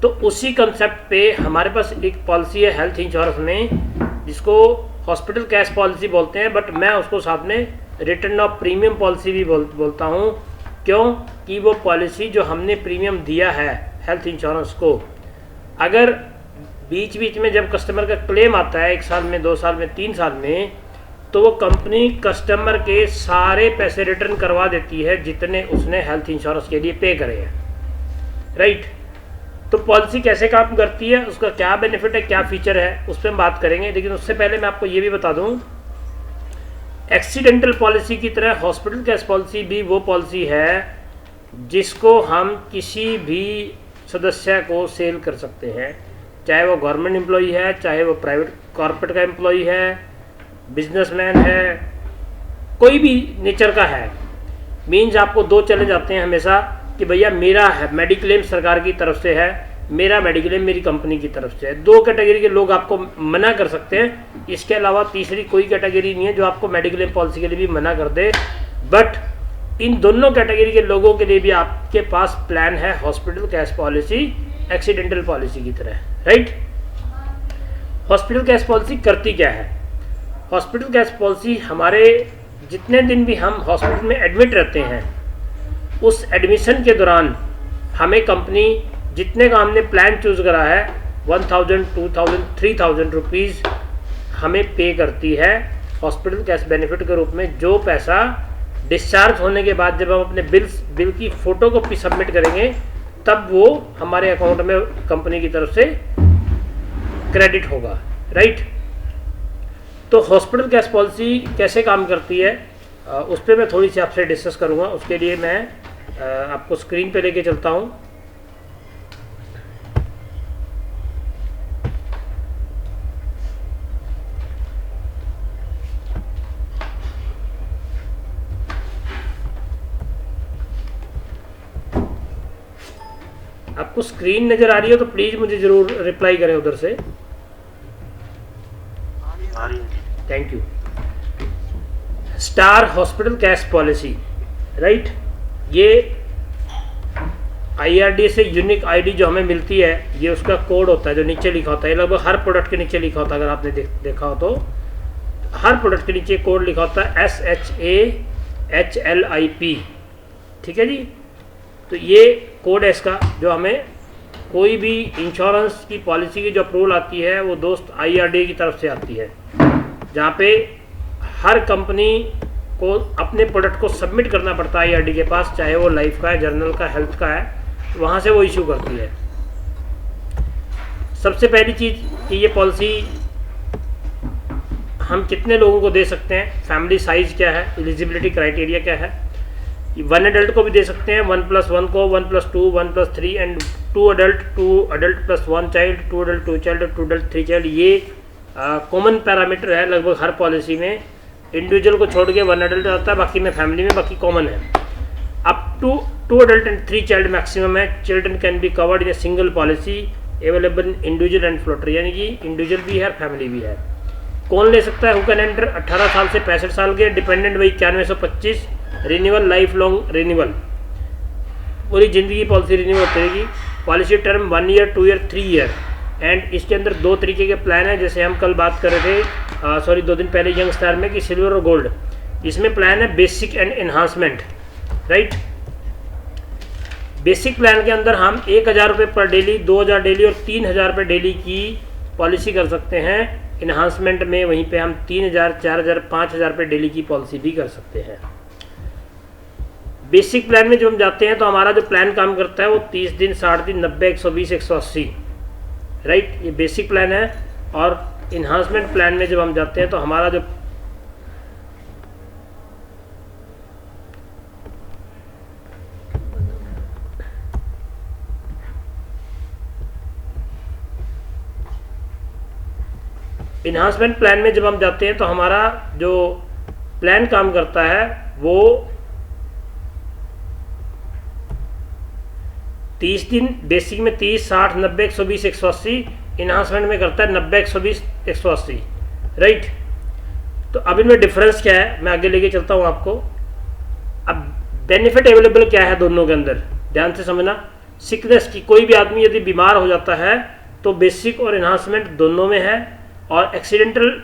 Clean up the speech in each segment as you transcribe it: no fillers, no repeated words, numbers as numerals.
तो उसी कंसेप्ट पे हमारे पास एक पॉलिसी है हेल्थ इंश्योरेंस में, जिसको हॉस्पिटल कैश पॉलिसी बोलते हैं, बट मैं उसको साथ में रिटर्न ऑफ प्रीमियम पॉलिसी भी बोलता हूँ। क्यों कि वो पॉलिसी जो हमने प्रीमियम दिया है हेल्थ इंश्योरेंस को, अगर बीच बीच में जब कस्टमर का क्लेम आता है 1 साल में, 2 साल में, 3 साल में, तो वो कंपनी कस्टमर के सारे पैसे रिटर्न करवा देती है जितने उसने हेल्थ इंश्योरेंस के लिए पे करे हैं, राइट। तो पॉलिसी कैसे काम करती है, उसका क्या बेनिफिट है, क्या फीचर है, उस पर हम बात करेंगे। लेकिन उससे पहले मैं आपको ये भी बता दूं, एक्सीडेंटल पॉलिसी की तरह हॉस्पिटल कैश पॉलिसी भी वो पॉलिसी है जिसको हम किसी भी सदस्य को सेल कर सकते हैं, चाहे वो गवर्नमेंट एम्प्लॉई है, चाहे वो प्राइवेट कॉर्पोरेट का एम्प्लॉई है, बिजनेसमैन है, कोई भी नेचर का है। मीन्स आपको 2 चले जाते हैं हमेशा कि भैया मेरा है मेडिक्लेम सरकार की तरफ से है, मेरा मेडिक्लेम मेरी कंपनी की तरफ से है। 2 कैटेगरी के लोग आपको मना कर सकते हैं, इसके अलावा तीसरी कोई कैटेगरी नहीं है जो आपको मेडिक्लेम पॉलिसी के लिए भी मना कर दे। बट इन दोनों कैटेगरी के लोगों के लिए भी आपके पास प्लान है hospital cash policy accidental policy की तरह, राइट। हॉस्पिटल कैश पॉलिसी करती क्या है? हॉस्पिटल कैश पॉलिसी हमारे जितने दिन भी हम हॉस्पिटल में एडमिट रहते हैं, उस एडमिशन के दौरान हमें कंपनी जितने का हमने प्लान चूज़ करा है 1000, 2000, 3000 रुपीज़ हमें पे करती है हॉस्पिटल कैश बेनिफिट के रूप में। जो पैसा डिस्चार्ज होने के बाद जब हम अपने बिल की फ़ोटो कॉपी सबमिट करेंगे, तब वो हमारे अकाउंट में कंपनी की तरफ से क्रेडिट होगा, राइट। तो हॉस्पिटल कैश पॉलिसी कैसे काम करती है उस पर मैं थोड़ी सी आपसे डिस्कस करूँगा। उसके लिए मैं आपको स्क्रीन पे लेके चलता हूँ। आपको स्क्रीन नज़र आ रही हो तो प्लीज़ मुझे ज़रूर रिप्लाई करें उधर से। Thank you. Star hospital cash policy, right. ये IRDA से यूनिक आईडी जो हमें मिलती है, ये उसका कोड होता है जो नीचे लिखा होता है। लगभग हर प्रोडक्ट के नीचे लिखा होता है, अगर आपने देखा हो तो हर प्रोडक्ट के नीचे कोड लिखा होता है SHAHLIP, ठीक है जी। तो ये कोड है इसका, जो हमें कोई भी इंश्योरेंस की पॉलिसी की जो अप्रूवल आती है वो दोस्त IRDA की तरफ से आती है, जहाँ पे हर कंपनी को अपने प्रोडक्ट को सबमिट करना पड़ता है IRDA के पास, चाहे वो लाइफ का है, जर्नल का, हेल्थ का है, वहाँ से वो इशू करती है। सबसे पहली चीज़ कि ये पॉलिसी हम कितने लोगों को दे सकते हैं, फैमिली साइज़ क्या है, एलिजिबिलिटी क्राइटेरिया क्या है। 1 एडल्ट को भी दे सकते हैं, 1+1 को, 1+2, 1+3 and 2 adult, 2 adult plus 1 child, 2 adult 2 child, 2 adult 3 child. ये कॉमन पैरामीटर है लगभग हर पॉलिसी में। इंडिविजुअल को छोड़ के 1 एडल्ट आता है, बाकी में फैमिली में बाकी कॉमन है। Up to 2 adult and 3 child maximum है। Children can be covered in a single policy available individual and floater, यानी कि इंडिविजुअल भी है फैमिली भी है। कौन ले सकता है? हु कैन एंटर 18 साल से 65 साल के, डिपेंडेंट वही 9125, रिन्यूअल लाइफ लॉन्ग रिन्यूअल, पूरी ज़िंदगी पॉलिसी रिन्यू होती रहेगी। Policy term 1 year, 2 year, 3 year. And इसके अंदर 2 तरीके के प्लान हैं, जैसे हम कल बात कर रहे थे 2 दिन पहले यंग स्टार में, कि सिल्वर और गोल्ड। इसमें प्लान है basic and enhancement, right. Basic plan के अंदर हम 1000 रुपये पर डेली, 2000 डेली और 3000 रुपये डेली की पॉलिसी कर सकते हैं। इन्हांसमेंट में वहीं पे हम 3000, 4000, 5000 रुपये डेली की पॉलिसी भी कर सकते हैं। बेसिक प्लान में जो हम जाते हैं तो हमारा जो प्लान काम करता है वो 30 दिन, 60 दिन, 90, 120, 180, राइट। ये बेसिक प्लान है। और इन्हांसमेंट प्लान में जब हम जाते हैं तो हमारा जो इन्हांसमेंट प्लान में जब हम जाते हैं तो हमारा जो प्लान काम करता है वो 30 दिन, बेसिक में 30, 60, 90, 120, 180, इन्हांसमेंट में करता है 90, 120, 180, राइट। तो अब इनमें डिफरेंस क्या है मैं आगे लेके चलता हूँ आपको। अब बेनिफिट अवेलेबल क्या है दोनों के अंदर, ध्यान से समझना। सिकनेस की, कोई भी आदमी यदि बीमार हो जाता है तो बेसिक और इन्हांसमेंट दोनों में है, और accidental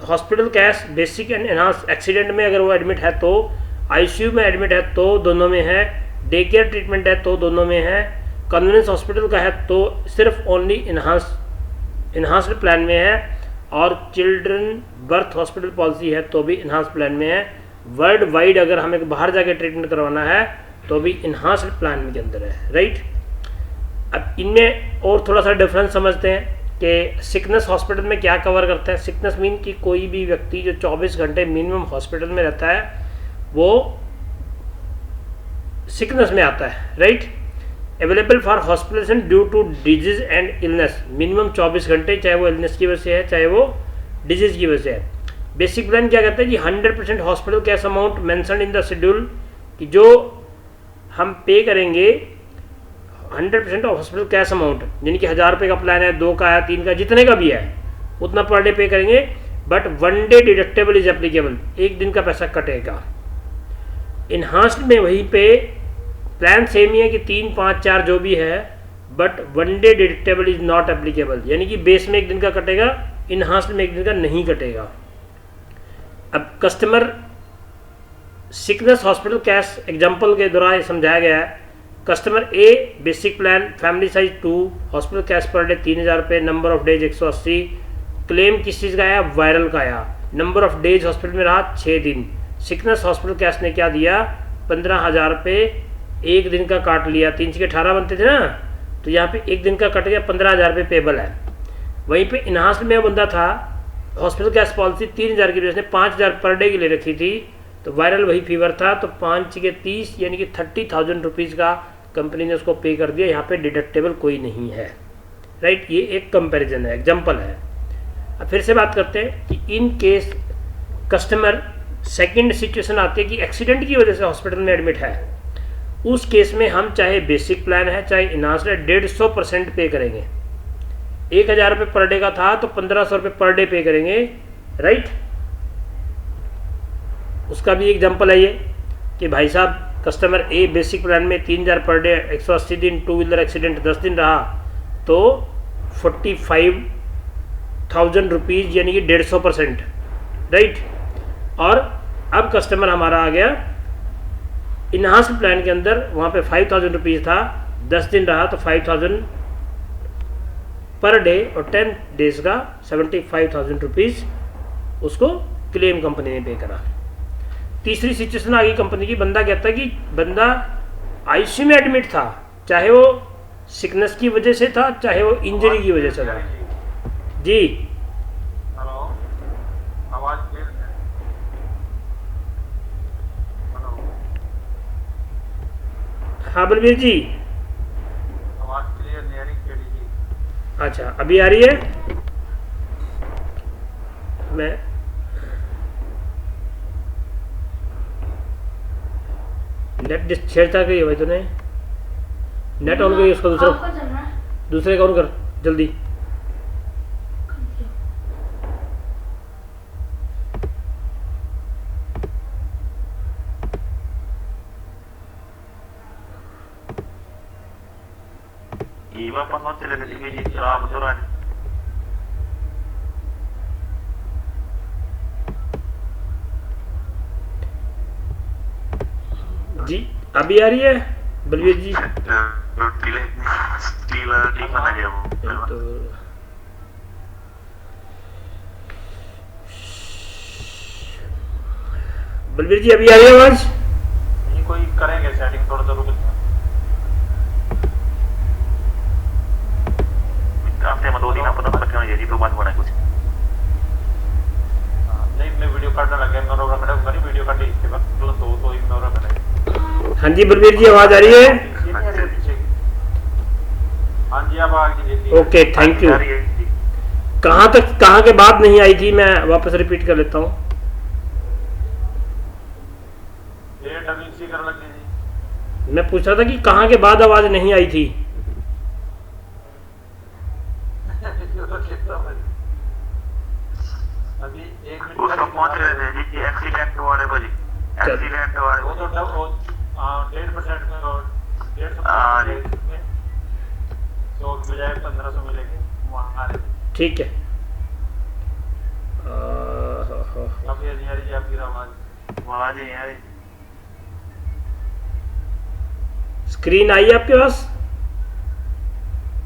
hospital cash basic and enhance accident में अगर वो एडमिट है तो, आईसीयू में एडमिट है तो दोनों में है, डे केयर ट्रीटमेंट है तो दोनों में है, कन्वीनियंस हॉस्पिटल का है तो सिर्फ ओनली इन्हांस्ड प्लान में है, और चिल्ड्रन बर्थ हॉस्पिटल पॉलिसी है तो भी इन्हांस प्लान में है। वर्ल्ड वाइड अगर हमें बाहर जाके ट्रीटमेंट करवाना है तो भी इन्हांस्ड प्लान के अंदर है, राइट। अब इनमें और थोड़ा सा डिफरेंस समझते हैं कि सिकनेस हॉस्पिटल में क्या कवर करता है। सिकनेस मीन कि कोई भी व्यक्ति जो 24 घंटे मिनिमम हॉस्पिटल में रहता है वो सिकनेस में आता है, right. Available for hospitalization due to disease and illness, minimum 24 घंटे, चाहे वो इलनेस की वजह से है चाहे वो डिजीज की वजह से है। बेसिक प्लान क्या कहता है कि 100% hospital cash amount mention in the schedule, कि जो हम पे करेंगे 100% ऑफ हॉस्पिटल कैश अमाउंट, यानी कि 1000 रुपये का प्लान है, 2 का है, 3 का, जितने का भी है उतना पर डे पे करेंगे, but 1 day deductible is applicable, एक दिन का पैसा कटेगा। इन्हांस्ड में वहीं पे प्लान सेम ही है कि 3, 5, 4 जो भी है, but 1 day deductible is not applicable, यानी कि बेस में एक दिन का कटेगा, इन्हांस्ड में एक दिन का नहीं कटेगा। अब customer sickness hospital cash example के द्वारा समझाया गया है। Customer a basic plan family size 2, hospital cash per day 3000 रुपये, नंबर ऑफ डेज 180, क्लेम किस चीज़ का आया, वायरल का आया, नंबर ऑफ डेज हॉस्पिटल में रहा 6 दिन। सिकनेस हॉस्पिटल कैश ने क्या दिया, 15,000 रुपये एक दिन का काट लिया, 3 से 18 बनते थे ना, तो यहाँ पे एक दिन का कट गया, 15,000 रुपये पेबल है। वहीं पे इन्हांस्ड में बंदा था, हॉस्पिटल कैश पॉलिसी 3000 की वजह से 5000 पर डे की ले रखी थी, तो वायरल वही फीवर था, तो 5 के 30 यानी कि 30,000 रुपीज़ का कंपनी ने उसको पे कर दिया। यहाँ पे डिडक्टेबल कोई नहीं है, राइट। ये एक कंपैरिजन है, एग्जांपल है। अब फिर से बात करते हैं कि in case customer second situation आती है कि एक्सीडेंट की वजह से हॉस्पिटल में एडमिट है, उस केस में हम चाहे बेसिक प्लान है चाहे इन्हांस्ड है 150% पे करेंगे। 1000 रुपये पर डे का था तो 1500 रुपये पर डे पे करेंगे, राइट। उसका भी एग्जांपल है ये कि भाई साहब कस्टमर ए बेसिक प्लान में 3000 पर डे 180 दिन, 2 व्हीलर एक्सीडेंट 10 दिन रहा तो 45,000 रुपीज़ यानी कि 150%, राइट। और अब कस्टमर हमारा आ गया इन्हांस्ड प्लान के अंदर, वहाँ पे 5,000 रुपीज़ था, 10 दिन रहा तो 5,000 पर डे, और 10 डेज का 75,000 रुपीज़ उसको क्लेम कंपनी ने पे करा। तीसरी सिचुएशन आ गई कंपनी की, बंदा कहता है कि बंदा आईसीयू में एडमिट था, चाहे वो सिकनेस की वजह से था चाहे वो इंजरी की वजह से था। जी हेलो, आवाज क्लियर है? हेलो, हाँ बलवीर जी, आवाज क्लियर नहीं आ रही केडी जी। अच्छा अभी आ रही है। मैं नेट छेड़छाड़ करी है भाई तूने, नेट ऑन करी उसका दूसरे का ऑन कर जल्दी। Iba pas mau cerita di sini cerah betulan. जी अभी आ रही है बलवीर जी? di mana dia bu? तो बलवीर जी अभी आ रही है आवाज? ये कोई करेंगे सेटिंग थोड़ा सा रुक आपने हम 2 दिन अपन पटना ये भी बात बना कुछ नहीं मैं वीडियो काटने लग गया मेरा मैंने मेरी वीडियो काटी इसके बाद तो ही मेरा मैंने। हाँ जी बलवीर जी आवाज आ रही है? हाँ जी अब आ गई जी। Okay thank you. कहाँ के बाद नहीं आई थी, मैं वापस रिपीट कर लेता हूँ। ये डब्ल्यूसी कर लगी जी। मैं पूछ रहा था कि कहाँ के बाद आवाज नहीं आई थी। अभी 1 मिनट उसको पहुंच रहे थे जी एक्सीडेंट वाले बजी एक्सीडेंट वाले वो तो 1.5% में 150 तो बजाय 1500 मिलेंगे वहाँ। ठीक है। काफी नहीं आ रही है आपकी आवाज नहीं आ रही। स्क्रीन आई है आपके पास?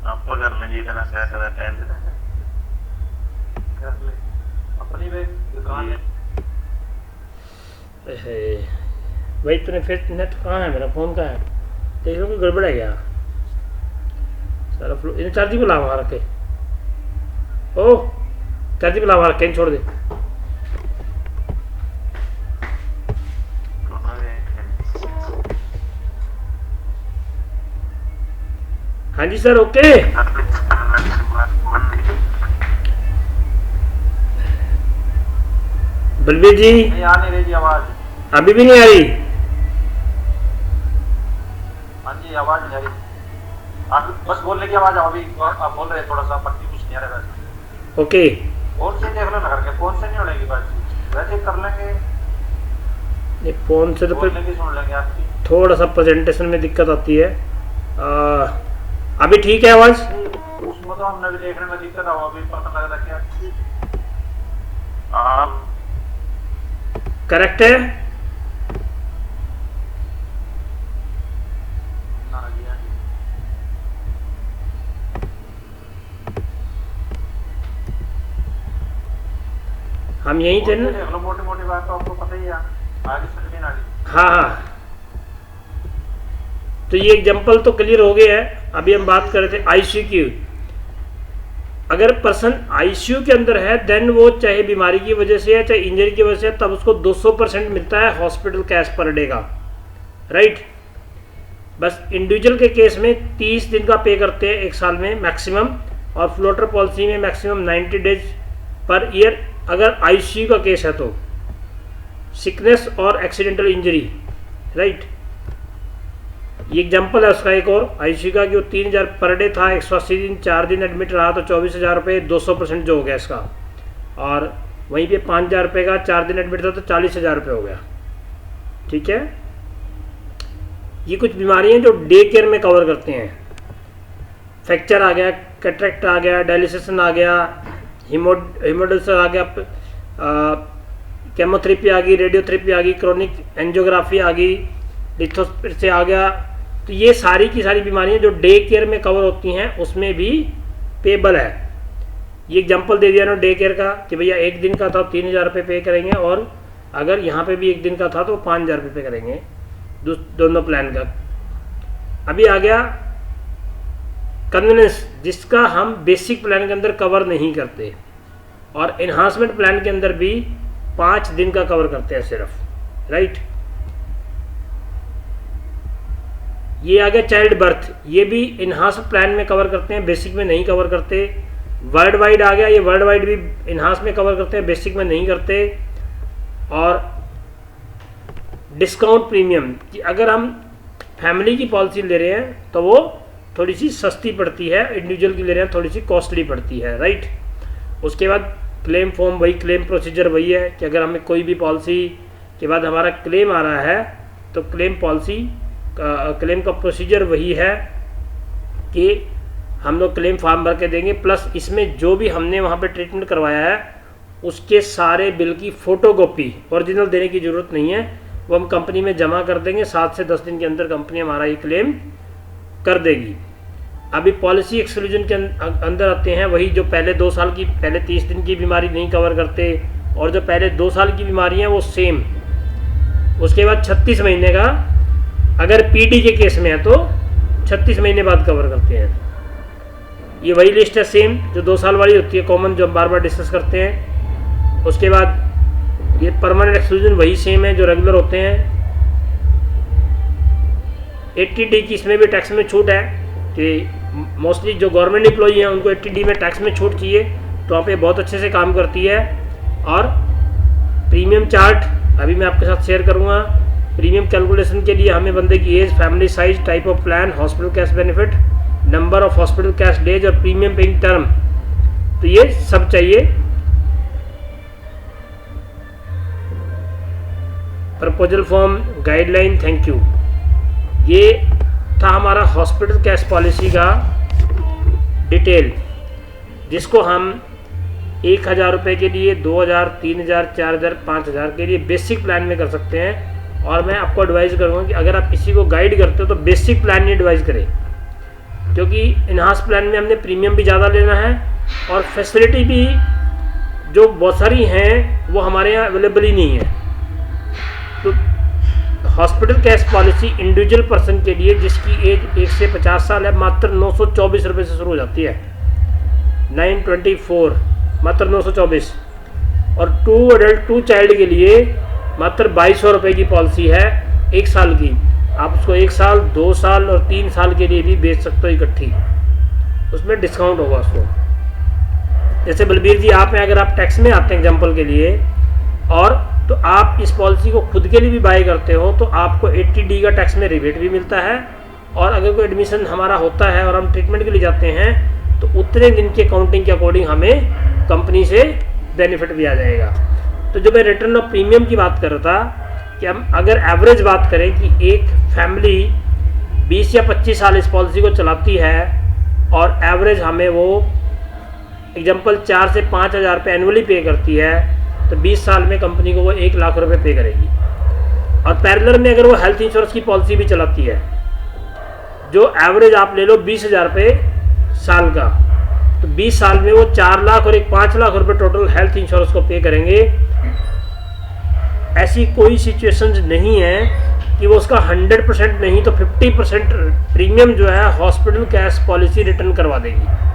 आपको कर लेंगे इतना क्या करा टाइम कर ले अपनी भी दुकान है भाई। तूने फिर नेट कहाँ है? मेरा फ़ोन कहाँ है? देख लो कि गड़बड़ है क्या सारा फ्लो। इन्हें चार्जिंग पे ला वहाँ रखे। ओह चार्जिंग पे ला वहाँ रखे, छोड़ दे। हाँ जी सर, ओके। बलबीर जी नहीं आ नहीं रही जी आवाज। अभी भी नहीं आ रही? हाँ जी आवाज नहीं आ रही। आप बस बोलने की आवाज अभी आप बोल रहे हैं, थोड़ा सा पट्टी कुछ नहीं आ रहा है। ओके फोन से देख लो ना करके, फोन से नहीं उड़ेगी बात, वैसे कर लेंगे। नहीं फ़ोन से तो फिर बोलने की सुन लेंगे आपकी। थोड़ा सा प्रेजेंटेशन में दिक्कत आती है। अभी ठीक है आवाज़? उसमें तो हमने भी देखने में दिक्कत आओ, अभी पता लग रहा क्या आप करेक्ट है? ना जी हाँ जी। हम यहीं थे ना? देख लो, मोटी मोटी बात तो आपको पता ही है, आगे स्क्रीन आ रही। हाँ हाँ, तो ये एग्जाम्पल तो क्लियर हो गया है। अभी हम बात कर रहे थे आईसीयू। अगर पर्सन आईसीयू के अंदर है देन वो चाहे बीमारी की वजह से है चाहे इंजरी की वजह से है, तब उसको 200% मिलता है हॉस्पिटल कैश पर डे का, राइट। बस इंडिविजुअल के केस में 30 दिन का पे करते हैं एक साल में मैक्सिमम, और फ्लोटर पॉलिसी में मैक्सिमम 90 डेज पर ईयर अगर आईसीयू का केस है तो, सिकनेस और एक्सीडेंटल इंजरी, राइट। ये एग्जाम्पल है उसका एक और आईसीयू का कि वो 3000 पर डे था, 180 दिन 4 दिन एडमिट रहा तो 24,000 रुपये, 200% जो हो गया इसका। और वहीं पे 5,000 रुपये का 4 दिन एडमिट था तो 40,000 रुपये हो गया, ठीक है। ये कुछ बीमारियां जो डे केयर में कवर करते हैं। फ्रैक्चर आ गया, कैटरेक्ट आ गया, डायलिसिस आ गया, हेमोडायलिसिस आ गया, केमोथेरेपी आ गई, रेडियोथेरेपी आ गई, क्रोनिक एंजियोग्राफी आ गई, लिथोस्पिर से आ गया। तो ये सारी की सारी बीमारियां जो डे केयर में कवर होती हैं उसमें भी पेबल है। ये एग्जांपल दे दिया ना डे केयर का कि भैया एक दिन का था 3,000 रुपये पे करेंगे, और अगर यहाँ पे भी एक दिन का था तो 5,000 रुपये पे करेंगे, दोनों प्लान का। अभी आ गया कन्वीनियंस, जिसका हम बेसिक प्लान के अंदर कवर नहीं करते, और एनहांसमेंट प्लान के अंदर भी 5 दिन का कवर करते हैं सिर्फ, राइट। ये आ गया चाइल्ड बर्थ, ये भी इनहांस प्लान में कवर करते हैं, बेसिक में नहीं कवर करते। वर्ल्ड वाइड आ गया, ये वर्ल्ड वाइड भी इनहांस में कवर करते हैं, बेसिक में नहीं करते। और डिस्काउंट प्रीमियम, कि अगर हम फैमिली की पॉलिसी ले रहे हैं तो वो थोड़ी सी सस्ती पड़ती है, इंडिविजुअल की ले रहे हैं थोड़ी सी कॉस्टली पड़ती है, राइट। उसके बाद क्लेम फॉर्म वही, क्लेम प्रोसीजर वही है कि अगर हमें कोई भी पॉलिसी के बाद हमारा क्लेम आ रहा है तो क्लेम का प्रोसीजर वही है कि हम लोग क्लेम फॉर्म भर के देंगे, प्लस इसमें जो भी हमने वहाँ पे ट्रीटमेंट करवाया है उसके सारे बिल की फ़ोटोकॉपी, ओरिजिनल देने की ज़रूरत नहीं है, वो हम कंपनी में जमा कर देंगे। 7 से 10 दिन के अंदर कंपनी हमारा ये क्लेम कर देगी। अभी पॉलिसी एक्सक्लूजन के अंदर आते हैं वही जो पहले 2 साल की, पहले 30 दिन की बीमारी नहीं कवर करते, और जो पहले 2 साल की बीमारी है वो सेम। उसके बाद 36 महीने का अगर पीडी के केस में है तो 36 महीने बाद कवर करते हैं। ये वही लिस्ट है सेम जो 2 साल वाली होती है, कॉमन, जो हम बार बार डिस्कस करते हैं। उसके बाद ये परमानेंट एक्सक्लूजन वही सेम है जो रेगुलर होते हैं। 80D की इसमें भी टैक्स में छूट है कि मोस्टली जो गवर्नमेंट एम्प्लॉई हैं उनको 80D में टैक्स में छूट चाहिए, तो वहाँ पे बहुत अच्छे से काम करती है। और प्रीमियम चार्ट अभी मैं आपके साथ शेयर करूँगा। प्रीमियम कैलकुलेशन के लिए हमें बंदे की age, family size, type of plan, hospital cash benefit, number of hospital cash days और प्रीमियम पेइंग टर्म, तो ये सब चाहिए। Proposal form, guideline, thank you. ये था हमारा हॉस्पिटल कैश पॉलिसी का डिटेल, जिसको हम 1,000 रुपये के लिए, 2,000, 3,000, 4,000, 5,000 के लिए बेसिक प्लान में कर सकते हैं। और मैं आपको एडवाइस करूँगा कि अगर आप किसी को गाइड करते हो तो बेसिक प्लान नहीं एडवाइस करें, क्योंकि इनहांस प्लान में हमने प्रीमियम भी ज़्यादा लेना है और फैसिलिटी भी जो बहुत सारी हैं वो हमारे यहाँ अवेलेबल ही नहीं है। तो hospital cash policy individual person के लिए जिसकी एज 1 से 50 साल है मात्र 924 रुपये से शुरू हो जाती है, 924 मात्र 924। और 2 एडल्ट 2 चाइल्ड के लिए मात्र 2200 रुपये की पॉलिसी है 1 साल की। आप उसको 1 साल, 2 साल और 3 साल के लिए भी बेच सकते हो इकट्ठी, उसमें डिस्काउंट होगा उसको। जैसे बलबीर जी आप हैं, अगर आप टैक्स में आते हैं एग्जाम्पल के लिए, और तो आप इस पॉलिसी को खुद के लिए भी बाय करते हो तो आपको 80D का टैक्स में रिबेट भी मिलता है। और अगर कोई एडमिशन हमारा होता है और हम ट्रीटमेंट के लिए जाते हैं तो उतने दिन के काउंटिंग के अकॉर्डिंग हमें कंपनी से बेनिफिट भी आ जाएगा। तो जो मैं रिटर्न ऑफ प्रीमियम की बात कर रहा था कि हम अगर एवरेज बात करें कि एक फैमिली 20 या 25 साल इस पॉलिसी को चलाती है और एवरेज हमें वो एग्जाम्पल 4 से 5,000 रुपये एनुअली पे करती है, तो 20 साल में कंपनी को वो 1 लाख रुपये पे करेगी। और पैरेलल में अगर वो हेल्थ इंश्योरेंस की पॉलिसी भी चलाती है, जो एवरेज आप ले लो 20,000 रुपये साल का, तो 20 साल में वो 4 लाख और एक 5 लाख रुपये टोटल हेल्थ इंश्योरेंस को पे करेंगे। ऐसी कोई सिचुएशंस नहीं है कि वो उसका 100% नहीं तो 50% प्रीमियम जो है हॉस्पिटल कैश पॉलिसी रिटर्न करवा देगी।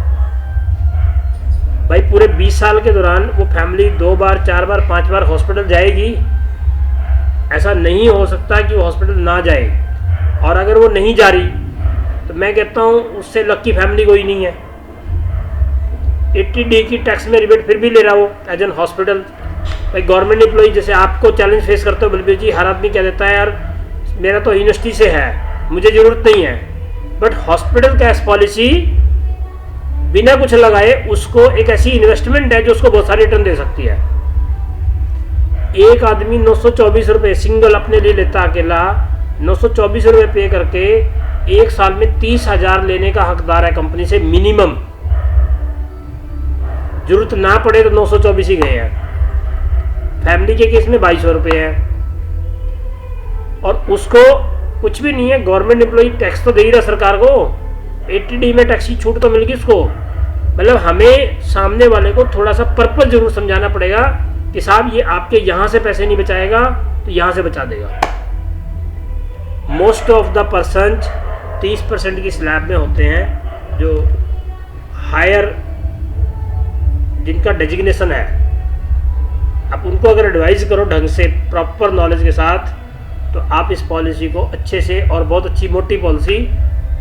भाई पूरे 20 साल के दौरान वो फैमिली 2 बार, 4 बार, 5 बार हॉस्पिटल जाएगी? ऐसा नहीं हो सकता कि वो हॉस्पिटल ना जाए। और अगर वो नहीं जा रही तो मैं कहता हूँ उससे लक्की फैमिली कोई नहीं है। 80D की टैक्स में रिबेट फिर भी ले रहा हो एज एन हॉस्पिटल। भाई गवर्नमेंट एम्प्लॉई जैसे आपको चैलेंज फेस करते हो बलबीर जी, हर आदमी कह देता है यार मेरा तो यूनिवर्सिटी से है, मुझे ज़रूरत नहीं है। बट हॉस्पिटल कैश पॉलिसी बिना कुछ लगाए उसको एक ऐसी इन्वेस्टमेंट है जो उसको बहुत सारी रिटर्न दे सकती है। एक आदमी 924 रुपये सिंगल अपने लिए लेता अकेला, 924 रुपये पे करके 1 साल में 30,000 लेने का हकदार है कंपनी से मिनिमम। जरूरत ना पड़े तो 924 ही गए हैं। फैमिली के केस में 2200 रुपये है और उसको कुछ भी नहीं है। गवर्नमेंट एम्प्लॉई टैक्स तो दे ही रहा सरकार को, 80D में टैक्स की छूट तो मिल गई उसको। मतलब हमें सामने वाले को थोड़ा सा पर्पल जरूर समझाना पड़ेगा कि साहब ये आपके यहाँ से पैसे नहीं बचाएगा तो यहाँ से बचा देगा। मोस्ट ऑफ द पर्सन 30% की स्लैब में होते हैं जो हायर जिनका डेजिग्नेशन है। आप उनको अगर एडवाइस करो ढंग से प्रॉपर नॉलेज के साथ तो आप इस पॉलिसी को अच्छे से और बहुत अच्छी मोटी पॉलिसी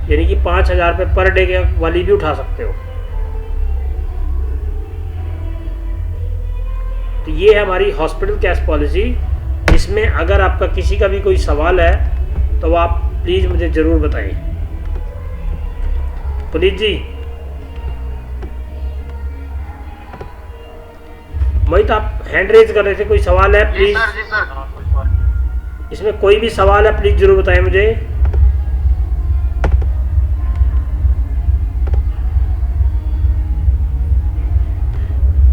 यानी कि 5,000 रुपये पर डे वाली भी उठा सकते हो। तो ये है हमारी हॉस्पिटल कैश पॉलिसी। इसमें अगर आपका किसी का भी कोई सवाल है तो आप प्लीज़ मुझे ज़रूर बताएं। पुनीत जी, मोहित आप हैंड रेज कर रहे थे, कोई सवाल है प्लीज़? Ji sir. इसमें कोई भी सवाल है प्लीज़ ज़रूर बताएं मुझे।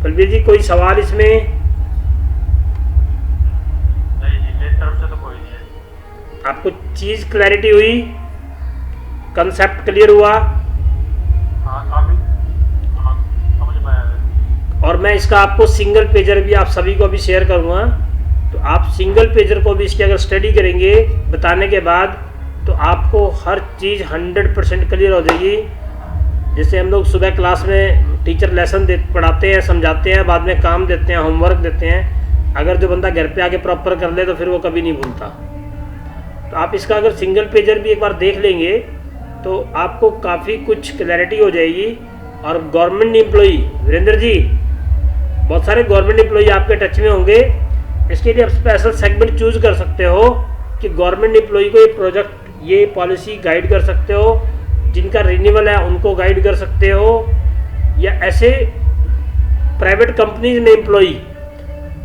बलबीर जी कोई सवाल इसमें? आपको चीज क्लैरिटी हुई, कंसेप्ट क्लियर हुआ? और मैं इसका आपको सिंगल पेजर भी आप सभी को भी शेयर करूँगा, तो आप सिंगल पेजर को भी इसकी अगर स्टडी करेंगे बताने के बाद तो आपको हर चीज़ 100% क्लियर हो जाएगी। जैसे हम लोग सुबह क्लास में टीचर लेसन पढ़ाते हैं, समझाते हैं, बाद में काम देते हैं, होमवर्क देते हैं, अगर जो बंदा घर पे आके प्रॉपर कर ले तो फिर वो कभी नहीं भूलता। तो आप इसका अगर सिंगल पेजर भी एक बार देख लेंगे तो आपको काफ़ी कुछ क्लैरिटी हो जाएगी। और गवर्नमेंट एम्प्लॉई वीरेंद्र जी, बहुत सारे गवर्नमेंट एम्प्लॉई आपके टच में होंगे, इसके लिए आप स्पेशल सेगमेंट चूज कर सकते हो कि गवर्नमेंट एम्प्लॉई को ये प्रोजेक्ट ये पॉलिसी गाइड कर सकते हो, जिनका रिन्यूअल है उनको गाइड कर सकते हो, या ऐसे प्राइवेट कंपनीज में एम्प्लॉई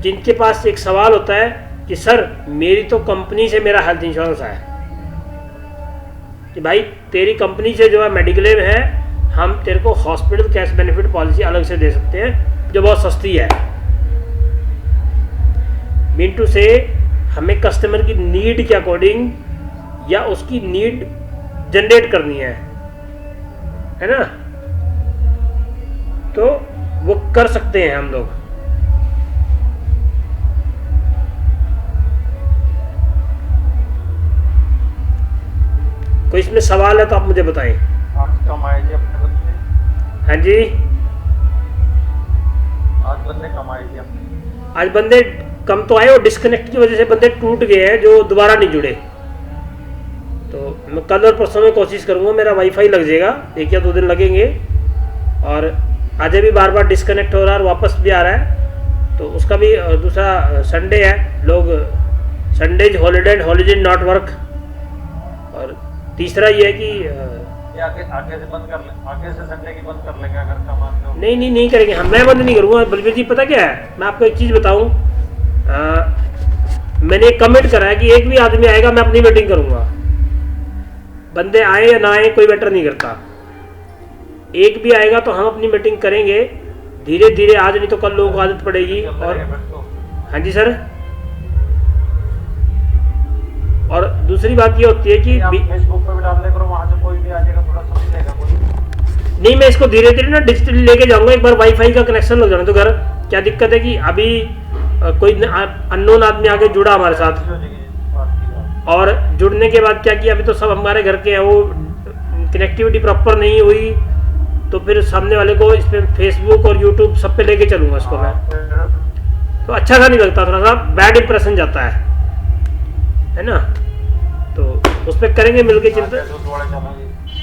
जिनके पास एक सवाल होता है कि सर मेरी तो कंपनी से मेरा हेल्थ इंश्योरेंस है, कि भाई तेरी कंपनी से जो है मेडिक्लेम है, हम तेरे को हॉस्पिटल कैश बेनिफिट पॉलिसी अलग से दे सकते हैं जो बहुत सस्ती है। मीन टू से हमें कस्टमर की नीड के अकॉर्डिंग या उसकी नीड जनरेट करनी है ना, तो वो कर सकते हैं हम लोग। कोई इसमें सवाल है तो आप मुझे बताएं। आज कमाए जी अपने बंदे? हाँ जी, आज बंदे कमाए जी अपने? आज बंदे कम तो आए और डिस्कनेक्ट की वजह से बंदे टूट गए हैं जो दोबारा नहीं जुड़े। तो मैं कल और परसों में कोशिश करूँगा, मेरा वाईफाई लग जाएगा, 1 या 2 दिन लगेंगे। और आज भी बार बार डिस्कनेक्ट हो रहा है और वापस भी आ रहा है, तो उसका भी दूसरा संडे है, लोग Sundays holiday and holiday not work. और तीसरा ये है कि आगे से बंद कर ले, आगे से संडे की बंद कर लेंगे अगर कमाते हो। नहीं करेंगे हम, मैं बंद नहीं करूँगा। बलबीर जी पता क्या है, मैं आपको एक चीज़ बताऊँ, मैंने एक कमेंट करा है कि एक भी आदमी आएगा मैं अपनी मीटिंग करूँगा। बंदे आए या ना आए कोई मैटर नहीं करता, एक भी आएगा तो हम अपनी मीटिंग करेंगे धीरे धीरे, आज नहीं तो कल लोगों को आदत पड़ेगी। और हाँ जी सर, और दूसरी बात ये होती है कि फेसबुक पे भी डालने करो, वहां से कोई भी आ जाएगा, थोड़ा समझ लेगा कोई। नहीं, मैं इसको धीरे धीरे ना डिजिटली लेके जाऊंगा। एक बार वाईफाई का कनेक्शन लग जाने तो घर, क्या दिक्कत है कि अभी कोई अननोन आदमी आके जुड़ा हमारे साथ, और जुड़ने के बाद क्या किया, अभी तो सब हमारे घर के हैं, वो कनेक्टिविटी प्रॉपर नहीं हुई, तो फिर सामने वाले को इस पर फेसबुक और यूट्यूब सब पे लेके चलूंगा इसको मैं, तो अच्छा सा नहीं लगता, थोड़ा सा बैड इंप्रेशन जाता है ना। तो उस पर करेंगे मिलके चिंता।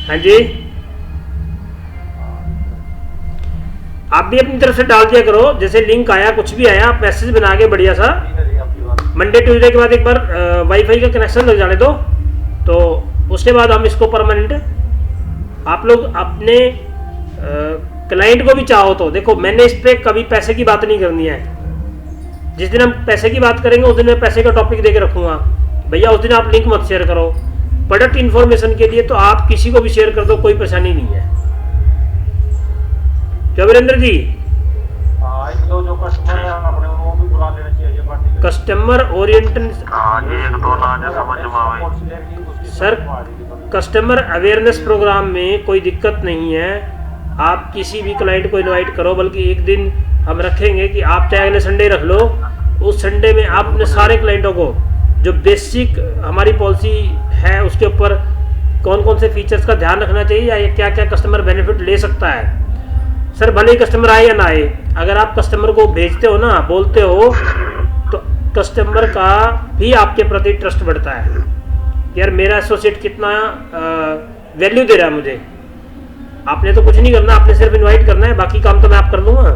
हाँ जी, आप भी अपनी तरफ से डाल दिया करो, जैसे लिंक आया कुछ भी आया आप मैसेज बना के बढ़िया सा, मंडे ट्यूसडे के बाद एक बार वाईफाई का कनेक्शन लग जाने दो, तो उसके बाद हम इसको परमानेंट, आप लोग अपने क्लाइंट को भी चाहो तो देखो, मैंने इस पर कभी पैसे की बात नहीं करनी है। जिस दिन हम पैसे की बात करेंगे उस दिन मैं पैसे का टॉपिक दे के रखूँगा, भैया उस दिन आप लिंक मत शेयर करो। प्रोडक्ट इन्फॉर्मेशन के लिए तो आप किसी को भी शेयर कर दो, कोई परेशानी नहीं है। क्या वीरेंद्र जी? जो कस्टमर है अपने वो भी बुला लेना चाहिए, customer oriented sir, customer awareness program में कोई दिक्कत नहीं है, आप किसी भी क्लाइंट को इनवाइट करो, बल्कि एक दिन हम रखेंगे कि आप चाहे अगले संडे रख लो, उस संडे में आप अपने सारे क्लाइंटों को जो बेसिक हमारी पॉलिसी है उसके ऊपर कौन कौन से फीचर्स का ध्यान रखना चाहिए या क्या क्या कस्टमर बेनिफिट ले सकता है। सर भले ही कस्टमर आए या ना आए, अगर आप कस्टमर को भेजते हो ना, बोलते हो, तो कस्टमर का भी आपके प्रति ट्रस्ट बढ़ता है, यार मेरा एसोसिएट कितना वैल्यू दे रहा है मुझे। आपने तो कुछ नहीं करना, आपने सिर्फ इनवाइट करना है, बाकी काम तो मैं आप कर लूँगा,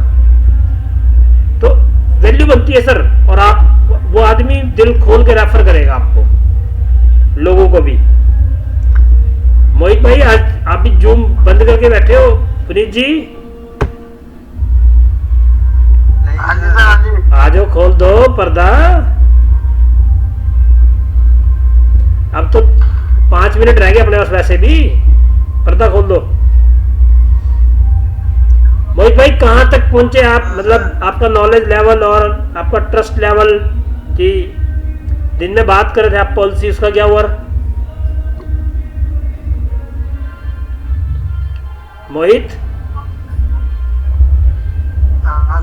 तो वैल्यू बनती है सर। और आप वो आदमी दिल खोल के रेफर करेगा आपको, लोगों को भी। मोहित भाई आज आप भी जूम बंद करके बैठे हो, पुनीत जी आ जाओ, खोल दो पर्दा। अब तो 5 मिनट रह गए अपने पास, वैसे भी पर्दा खोल दो। मोहित भाई कहाँ तक पहुंचे आप, मतलब आपका नॉलेज लेवल और आपका ट्रस्ट लेवल, कि दिन में बात कर रहे थे आप पॉलिसी, उसका क्या हुआ मोहित?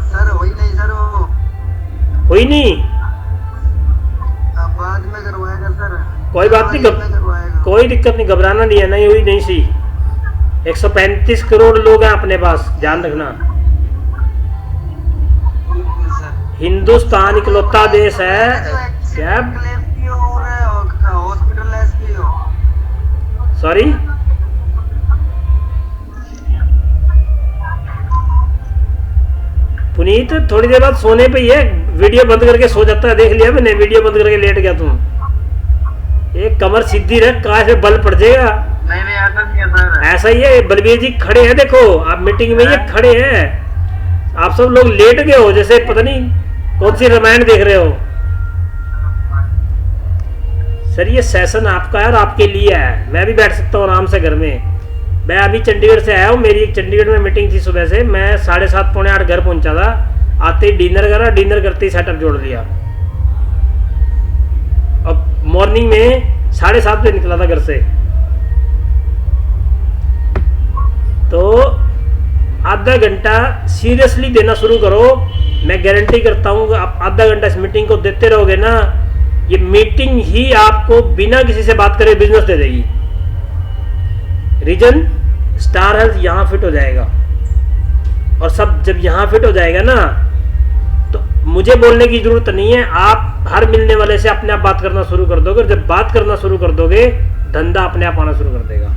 सर हुई नहीं सर, वो हुई नहीं, बाद में करवाएगा सर। कोई बात नहीं, कोई दिक्कत नहीं, घबराना नहीं है, नहीं हुई नहीं सी। 135 करोड़ लोग हैं अपने पास, ध्यान रखना। हिंदुस्तान इकलौता देश है क्या? सॉरी पुनीत, थोड़ी देर बाद सोने पे ही है, वीडियो बंद करके सो जाता है, देख लिया मैंने, वीडियो बंद करके लेट गया तुम। एक कमर सीधी रख, कहाँ से बल पड़ जाएगा। नहीं ऐसा नहीं है सर, ऐसा ही है। बलबीर जी खड़े हैं, देखो आप मीटिंग में ये खड़े हैं, आप सब लोग लेट गए हो जैसे पता नहीं कौन सी रामायण देख रहे हो। सर ये सेशन आपका है और आपके लिए है, मैं भी बैठ सकता हूँ आराम से घर में, मैं अभी चंडीगढ़ से आया हूँ, मेरी एक चंडीगढ़ में मीटिंग थी सुबह से, मैं 7:30 पौने 8 घर पहुंचा था। आते ही डिनर करा, डिनर करते ही सेटअप जोड़ लिया। अब मॉर्निंग में 7:30 बजे निकला था घर से, तो आधा घंटा सीरियसली देना शुरू करो। मैं गारंटी करता हूँ आप आधा घंटा इस मीटिंग को देते रहोगे ना, ये मीटिंग ही आपको बिना किसी से बात करे बिजनेस दे देगी। रीजन स्टार हेल्थ यहाँ फिट हो जाएगा, और सब जब यहाँ फिट हो जाएगा ना, तो मुझे बोलने की जरूरत नहीं है, आप हर मिलने वाले से अपने आप बात करना शुरू कर दोगे। और जब बात करना शुरू कर दोगे, धंधा अपने आप आना शुरू कर देगा।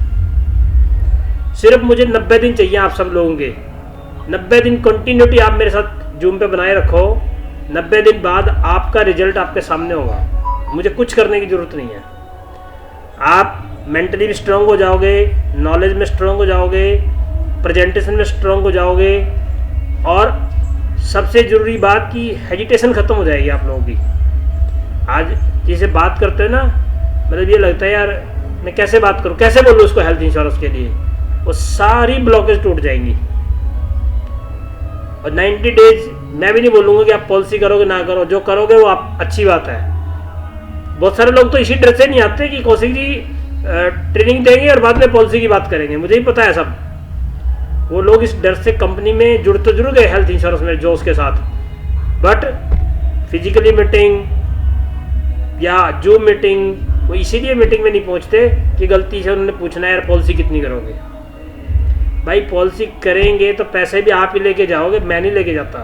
सिर्फ मुझे 90 दिन चाहिए आप सब लोगों के। 90 दिन कंटिन्यूटी आप मेरे साथ जूम पे बनाए रखो। 90 दिन बाद आपका रिजल्ट आपके सामने होगा। मुझे कुछ करने की जरूरत नहीं है। आप मेंटली भी स्ट्रांग हो जाओगे, नॉलेज में स्ट्रांग हो जाओगे, प्रेजेंटेशन में स्ट्रांग हो जाओगे, और सबसे ज़रूरी बात कि हेजिटेशन ख़त्म हो जाएगी आप लोगों की। आज जिसे बात करते हैं ना, मतलब ये लगता है यार मैं कैसे बात करूं, कैसे बोलूं उसको हेल्थ इंश्योरेंस के लिए, वो सारी ब्लॉकेज टूट जाएंगी। और 90 डेज मैं भी नहीं बोलूँगा कि आप पॉलिसी करोगे ना करो, जो करोगे वो आप अच्छी बात है। बहुत सारे लोग तो इसी डर से नहीं आते कि कौशिक जी ट्रेनिंग देंगे और बाद में पॉलिसी की बात करेंगे। मुझे ही पता है सब, वो लोग इस डर से कंपनी में जुड़ तो जरूर गए हेल्थ इंश्योरेंस में जोश के साथ, बट फिजिकली मीटिंग या जूम मीटिंग, वो इसीलिए मीटिंग में नहीं पहुंचते कि गलती से उन्होंने पूछना है यार पॉलिसी कितनी करोगे। भाई पॉलिसी करेंगे तो पैसे भी आप ही लेके जाओगे, मैं नहीं लेके जाता,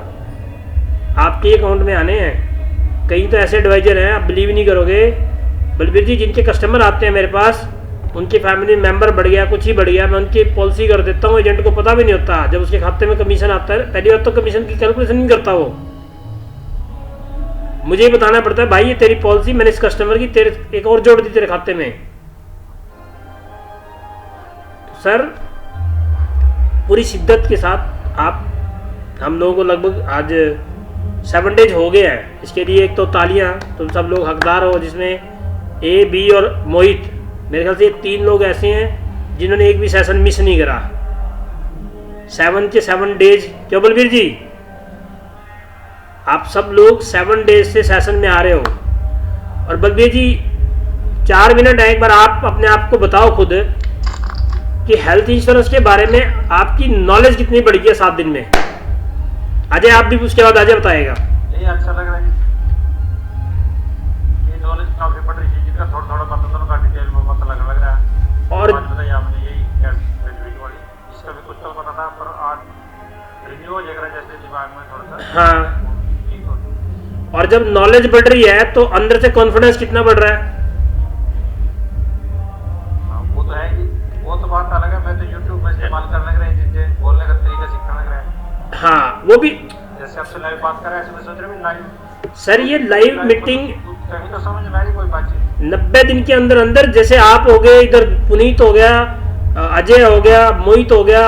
आपके अकाउंट में आने हैं। कई तो ऐसे एडवाइजर हैं, आप बिलीव नहीं करोगे बलबीर जी, जिनके कस्टमर आते हैं मेरे पास, उनकी फैमिली मेंबर बढ़ गया, कुछ ही बढ़ गया, मैं उनकी पॉलिसी कर देता हूँ, एजेंट को पता भी नहीं होता। जब उसके खाते में कमीशन आता है, पहली बार तो कमीशन की कैलकुलेशन नहीं करता वो, मुझे ही बताना पड़ता है भाई ये तेरी पॉलिसी, मैंने इस कस्टमर की तेरे एक और जोड़ दी तेरे खाते में। तो सर पूरी शिद्दत के साथ आप, हम लोगों को लगभग आज 7 डेज हो गए हैं। इसके लिए एक तो तालियां, तुम सब लोग हकदार हो, जिसमें ए, बी और मोहित, मेरे ख्याल से ये 3 लोग ऐसे हैं जिन्होंने एक भी सेशन मिस नहीं करा। 7 के 7 डेज, क्यों बलबीर जी, आप सब लोग 7 डेज से सेशन में आ रहे हो। और बलबीर जी 4 मिनट है, एक बार आप अपने आप को बताओ खुद कि हेल्थ इंश्योरेंस के बारे में आपकी नॉलेज कितनी बढ़ी है 7 दिन में। अजय आप भी उसके बाद अजय बताएगा। ये अच्छा लग रहा है, ये नॉलेज काफी बढ़ रही है, जिसका थोड़ा थोड़ा पता का डिटेल में पता लग रहा है। और आज बताइए आपने यही ग्रेजुएट वाली, इसका भी कुछ तो पता था, पर आज रिन्यू हो जाएगा जैसे दिमाग में थोड़ा सा। हाँ, और जब नॉलेज बढ़ रही है तो अंदर से कॉन्फिडेंस कितना बढ़ रहा है। वो तो है ही, वो तो बात अलग है। मैं तो YouTube में इस्तेमाल करने लग रहे हैं, चीजें बोलने का तरीका सीखने लग रहे हैं। हाँ, वो भी जैसे आपसे लाइव बात कर रहे हैं, ऐसे मैं सोच रहा हूँ लाइव सर, ये लाइव मीटिंग कहीं तो समझ में आ रही कोई बातचीत। 90 दिन के अंदर अंदर, जैसे आप हो गए, इधर पुनीत हो गया, अजय हो गया, मोहित हो गया,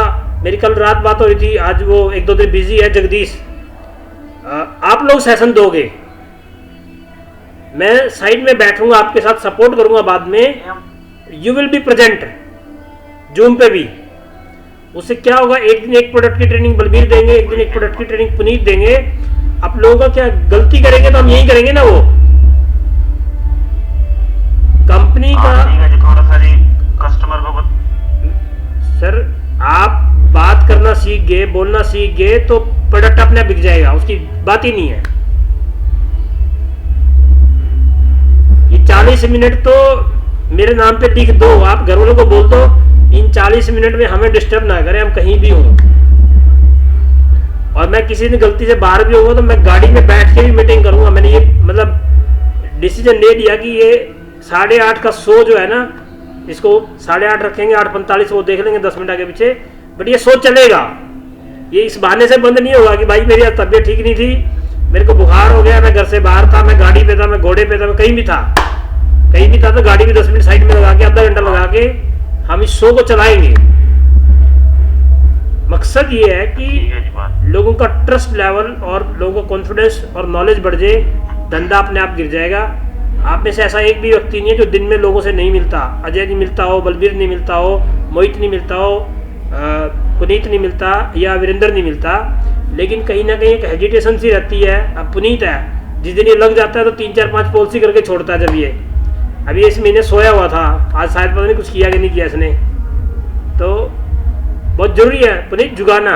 मेरी कल रात बात हो रही थी, आज वो 1-2 दिन बिजी है, जगदीश, आप लोग सेशन दोगे, मैं साइड में बैठूंगा, आपके साथ सपोर्ट करूंगा, बाद में you will be present zoom पे भी। उससे क्या होगा, एक दिन एक प्रोडक्ट की ट्रेनिंग बलबीर देंगे, एक दिन एक प्रोडक्ट की ट्रेनिंग पुनीत देंगे। आप लोगों का क्या गलती करेंगे तो हम यही करेंगे ना, वो कंपनी का थोड़ा सा कस्टमर को सर, आप बात करना सीख गए, बोलना सीख गए तो प्रोडक्ट अपने आप बिक जाएगा, उसकी बात ही नहीं है। ये 40 मिनट तो मेरे नाम पे लिख दो, आप घर वालों को बोल दो इन 40 मिनट में हमें डिस्टर्ब ना करें, हम कहीं भी हों। और मैं किसी ने गलती से बाहर भी होगा तो मैं गाड़ी में बैठ के भी मीटिंग करूंगा। मैंने ये मतलब डिसीजन ले लिया कि ये 8:30 का शो जो है ना, इसको 8:30 रखेंगे, 8:45 वो देख लेंगे 10 मिनट आगे पीछे, बट ये शो चलेगा। ये इस बहाने से बंद नहीं होगा कि भाई मेरी तबीयत ठीक नहीं थी, मेरे को बुखार हो गया, मैं घर से बाहर था, मैं गाड़ी पे था, मैं घोड़े पे था, मैं कहीं भी था तो गाड़ी भी 10 मिनट साइड में लगा के, आधा घंटा लगा के हम इस शो को चलाएंगे। मकसद ये है कि लोगों का ट्रस्ट लेवल और लोगों का कॉन्फिडेंस और नॉलेज बढ़ जाए, धंधा अपने आप गिर जाएगा। आप में से ऐसा एक भी व्यक्ति नहीं है जो दिन में लोगों से नहीं मिलता। अजय नहीं मिलता हो, बलबीर नहीं मिलता हो, मोहित नहीं मिलता हो, पुनीत नहीं मिलता या वीरेंद्र नहीं मिलता, लेकिन कहीं ना कहीं एक हेजिटेशन सी रहती है। अब पुनीत है, जिस दिन ये लग जाता है तो 3-4-5 पॉलिसी करके छोड़ता है। जब ये अभी इस महीने सोया हुआ था, आज शायद पता नहीं कुछ किया कि नहीं किया इसने। तो बहुत जरूरी है पुनीत जुगाना।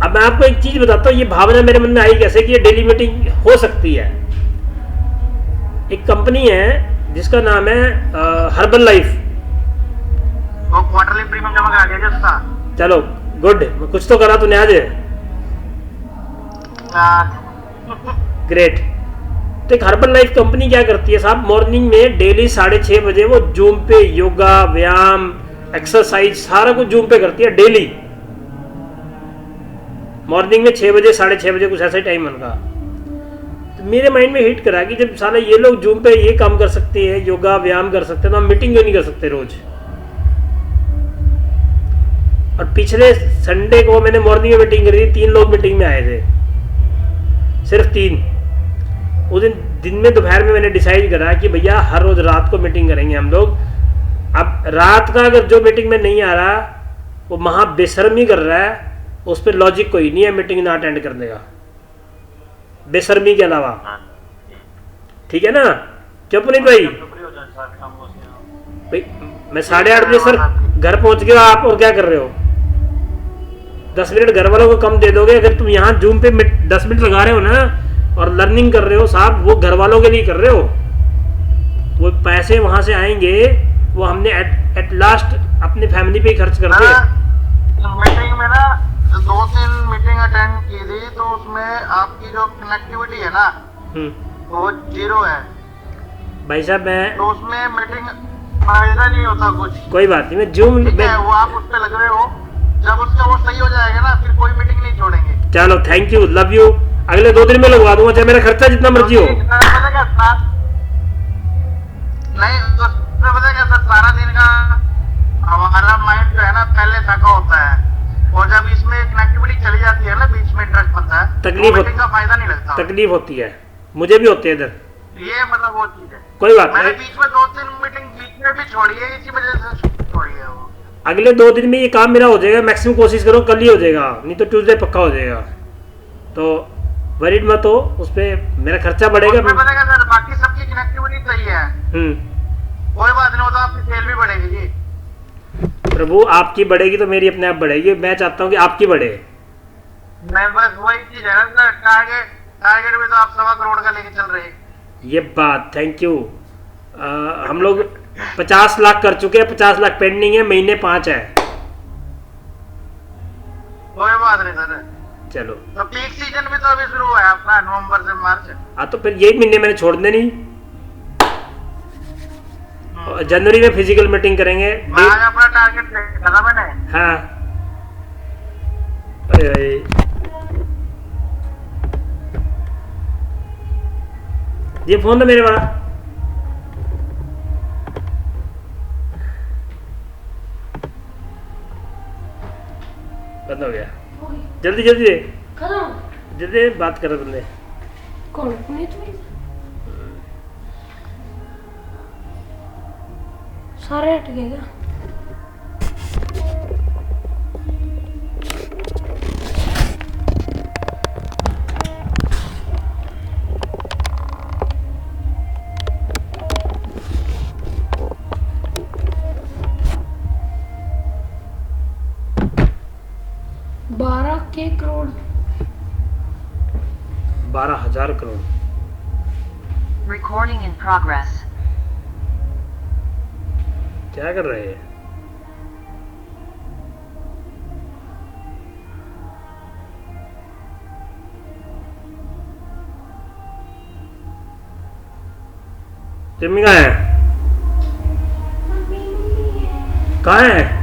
अब मैं आपको एक चीज बताता हूँ, ये भावना मेरे मन में आई कैसे कि ये डेली मीटिंग हो सकती है। एक कंपनी है जिसका नाम है हर्बल लाइफ। वो क्वार्टरली प्रीमियम जमा करा दिया जिसका। चलो गुड, कुछ तो करा तूने आज, ग्रेट। तो एक हर्बल लाइफ कंपनी क्या करती है साहब, मॉर्निंग में डेली 6:30 बजे वो जूम पे योगा, व्यायाम, एक्सरसाइज सारा कुछ जूम पे करती है डेली। मॉर्निंग में 6 बजे 6:30 बजे कुछ ऐसा ही टाइम उनका। तो मेरे माइंड में हिट करा कि जब साला ये लोग जूम पे ये काम कर सकते हैं, योगा व्यायाम कर सकते हैं, तो हम मीटिंग क्यों नहीं कर सकते रोज। और पिछले संडे को मैंने मॉर्निंग में मीटिंग करी थी, 3 लोग मीटिंग में आए थे, सिर्फ 3। उस दिन में दोपहर में मैंने डिसाइड करा कि भैया हर रोज रात को मीटिंग करेंगे हम लोग। अब रात का अगर जो मीटिंग में नहीं आ रहा वो महा बेशर्मी कर रहा है, उस पर लॉजिक कोई नहीं है मीटिंग ना अटेंड करने का, बेशर्मी के अलावा। ठीक है ना, क्यों पुनीत भाई? भाई मैं 8:30 बजे सर घर पहुंच गया, आप और क्या कर रहे हो? 10 मिनट घर वालों को कम दे दोगे। अगर तुम यहाँ जूम पे 10 मिनट लगा रहे हो ना और लर्निंग कर रहे हो साहब, वो घर वालों के लिए कर रहे हो। वो पैसे वहां से आएंगे, वो हमने एट लास्ट अपनी फैमिली पे ही खर्च कर दिए। मीटिंग में ना 2-3 मीटिंग अटेंड की थी, तो उसमें आपकी जो कनेक्टिविटी है ना वो 0 है भाई साहब। मैं तो उसमें मीटिंग फायदा नहीं होता कुछ। कोई बात नहीं, मैं जूम ठीक है, वो आप उस पे लग रहे हो, जब उसका वो सही हो जाएगा ना फिर कोई मीटिंग नहीं छोड़ेंगे। चलो थैंक यू, लव यू। अगले 2 दिन में लगवा दूंगा, चाहे मेरा खर्चा जितना मर्जी हो। नहीं तो पता क्या सर, सारा दिन का हमारा माइंड जो है ना पहले थका होता है, और जब इसमें कनेक्टिविटी चली जाती है ना बीच में इंटरेस्ट बनता है, तकलीफ मीटिंग का फायदा नहीं लगता। तकलीफ होती है, मुझे भी होती है इधर। ये मतलब वो चीज है। कोई बात मैंने नहीं, बीच में 2-3 मीटिंग बीच में भी छोड़ी है, इसी वजह से छोड़ी है वो। अगले 2 दिन में ये काम मेरा हो जाएगा। मैक्सिमम कोशिश करो कल ही हो जाएगा, नहीं तो ट्यूसडे पक्का हो जाएगा। तो वरीड मत हो, उस पर मेरा खर्चा बढ़ेगा। पता क्या सर, बाकी सबकी कनेक्टिविटी सही है, कोई बात नहीं, वो तो आपकी सेल भी बढ़ेगी जी। प्रभु आपकी बढ़ेगी तो मेरी अपने आप बढ़ेगी। मैं चाहता हूँ कि आपकी बढ़े। मैं बस वही चीज है ना, टारगेट भी तो आप 1.25 करोड़ का लेके चल रहे हैं। ये बात, थैंक यू। हम लोग 50 लाख कर चुके हैं, 50 लाख पेंडिंग है, महीने 5 है। कोई बात नहीं सर। चलो तो पीक सीजन भी तो अभी शुरू हुआ है आपका, नवंबर से मार्च। हाँ, तो फिर यही महीने मैंने छोड़ने नहीं। जनवरी में फिजिकल मीटिंग करेंगे। आज अपना टारगेट देखा था मैंने। हाँ ये फोन था मेरे वाला। बंद हो गया। जल्दी जल्दी दे, जल्दी बात कर रहे बंदे। कौन? पुनीत भाई सारे हट गए क्या? Crore 12,000 crore. Recording in progress. क्या कर रहे हैं? जिम्मी कहाँ है? कहाँ है?